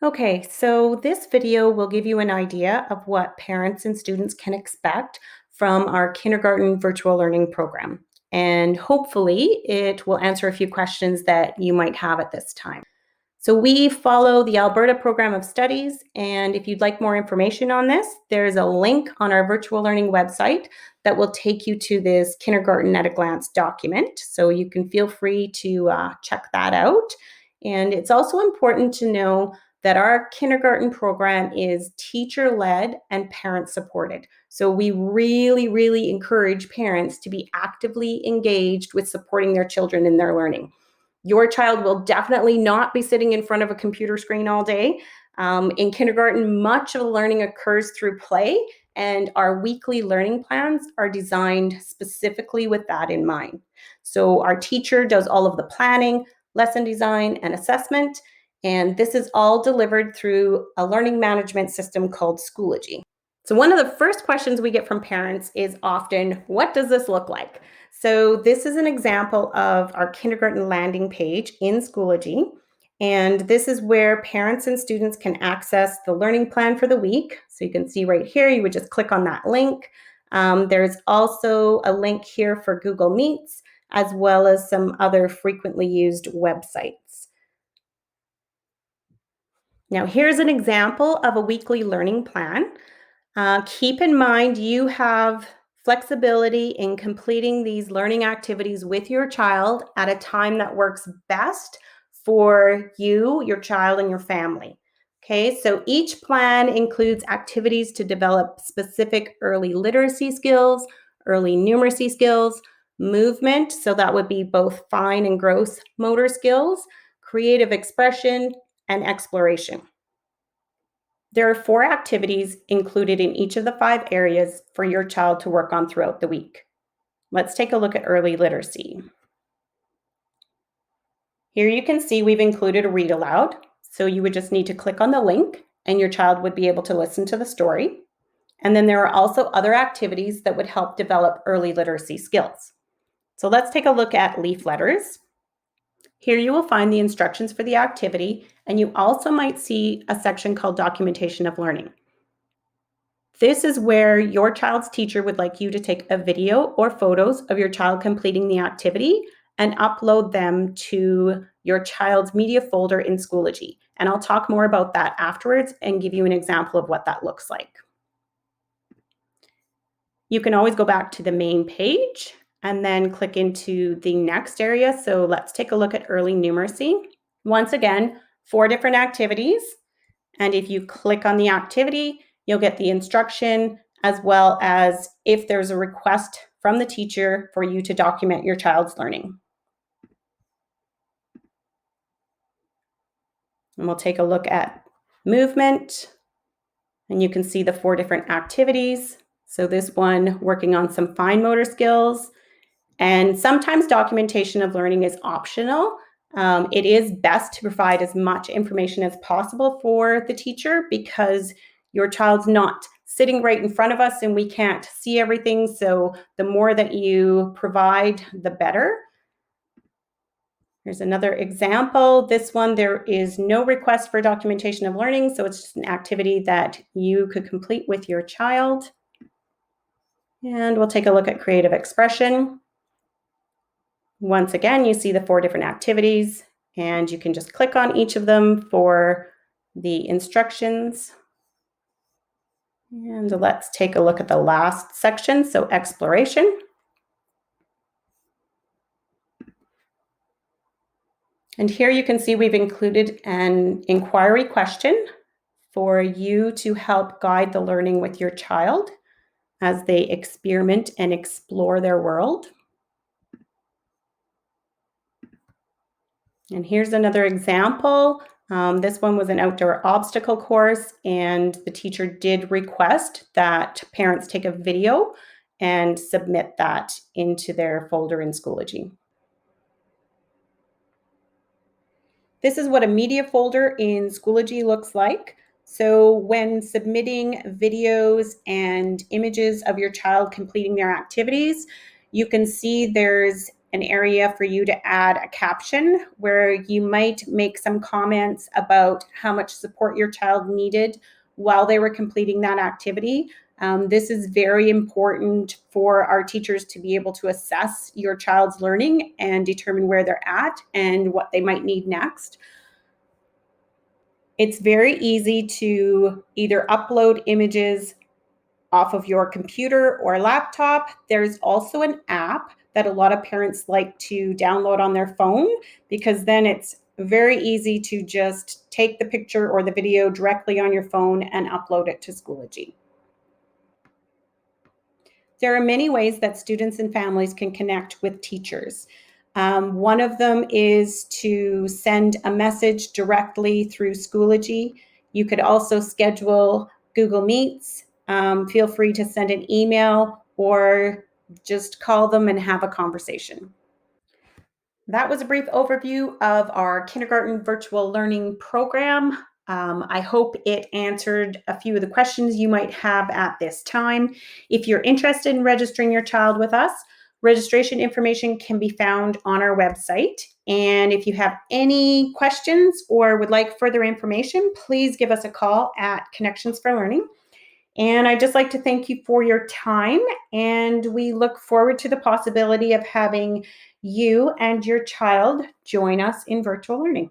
Okay, so this video will give you an idea of what parents and students can expect from our kindergarten virtual learning program. And hopefully, it will answer a few questions that you might have at this time. So, we follow the Alberta Program of Studies. And if you'd like more information on this, there's a link on our virtual learning website that will take you to this kindergarten at a glance document. So, you can feel free to check that out. And it's also important to know that our kindergarten program is teacher led and parent supported. So we really, really encourage parents to be actively engaged with supporting their children in their learning. Your child will definitely not be sitting in front of a computer screen all day. In kindergarten, much of the learning occurs through play, and our weekly learning plans are designed specifically with that in mind. So our teacher does all of the planning, lesson design, and assessment, and this is all delivered through a learning management system called Schoology. So one of the first questions we get from parents is often, what does this look like? So this is an example of our kindergarten landing page in Schoology. And this is where parents and students can access the learning plan for the week. So you can see right here, you would just click on that link. There's also a link here for Google Meets, as well as some other frequently used websites. Now, here's an example of a weekly learning plan. Keep in mind you have flexibility in completing these learning activities with your child at a time that works best for you, your child, and your family. Okay, so each plan includes activities to develop specific early literacy skills, early numeracy skills, movement, so that would be both fine and gross motor skills, creative expression, and exploration. There are 4 activities included in each of the 5 areas for your child to work on throughout the week. Let's take a look at early literacy. Here you can see we've included a read aloud. So you would just need to click on the link and your child would be able to listen to the story. And then there are also other activities that would help develop early literacy skills. So let's take a look at leaf letters. Here you will find the instructions for the activity, and you also might see a section called documentation of learning. This is where your child's teacher would like you to take a video or photos of your child completing the activity and upload them to your child's media folder in Schoology. And I'll talk more about that afterwards and give you an example of what that looks like. You can always go back to the main page and then click into the next area. So let's take a look at early numeracy. Once again, 4 different activities. And if you click on the activity, you'll get the instruction as well as if there's a request from the teacher for you to document your child's learning. And we'll take a look at movement. And you can see the 4 different activities. So this one working on some fine motor skills. And sometimes documentation of learning is optional. It is best to provide as much information as possible for the teacher because your child's not sitting right in front of us and we can't see everything. So the more that you provide, the better. Here's another example. This one, there is no request for documentation of learning. So it's just an activity that you could complete with your child. And we'll take a look at creative expression. Once again, you see the 4 different activities, and you can just click on each of them for the instructions. And let's take a look at the last section, so exploration. And here you can see we've included an inquiry question for you to help guide the learning with your child as they experiment and explore their world. And here's another example. This one was an outdoor obstacle course, and the teacher did request that parents take a video and submit that into their folder in Schoology. This is what a media folder in Schoology looks like. So when submitting videos and images of your child completing their activities, you can see there's an area for you to add a caption where you might make some comments about how much support your child needed while they were completing that activity. This is very important for our teachers to be able to assess your child's learning and determine where they're at and what they might need next. It's very easy to either upload images off of your computer or laptop. There's also an app that a lot of parents like to download on their phone because then it's very easy to just take the picture or the video directly on your phone and upload it to Schoology. There are many ways that students and families can connect with teachers. One of them is to send a message directly through Schoology. You could also schedule Google Meets. Feel free to send an email or just call them and have a conversation. That was a brief overview of our kindergarten virtual learning program. I hope it answered a few of the questions you might have at this time. If you're interested in registering your child with us, registration information can be found on our website. And if you have any questions or would like further information, please give us a call at Connections for Learning. And I'd just like to thank you for your time. And we look forward to the possibility of having you and your child join us in virtual learning.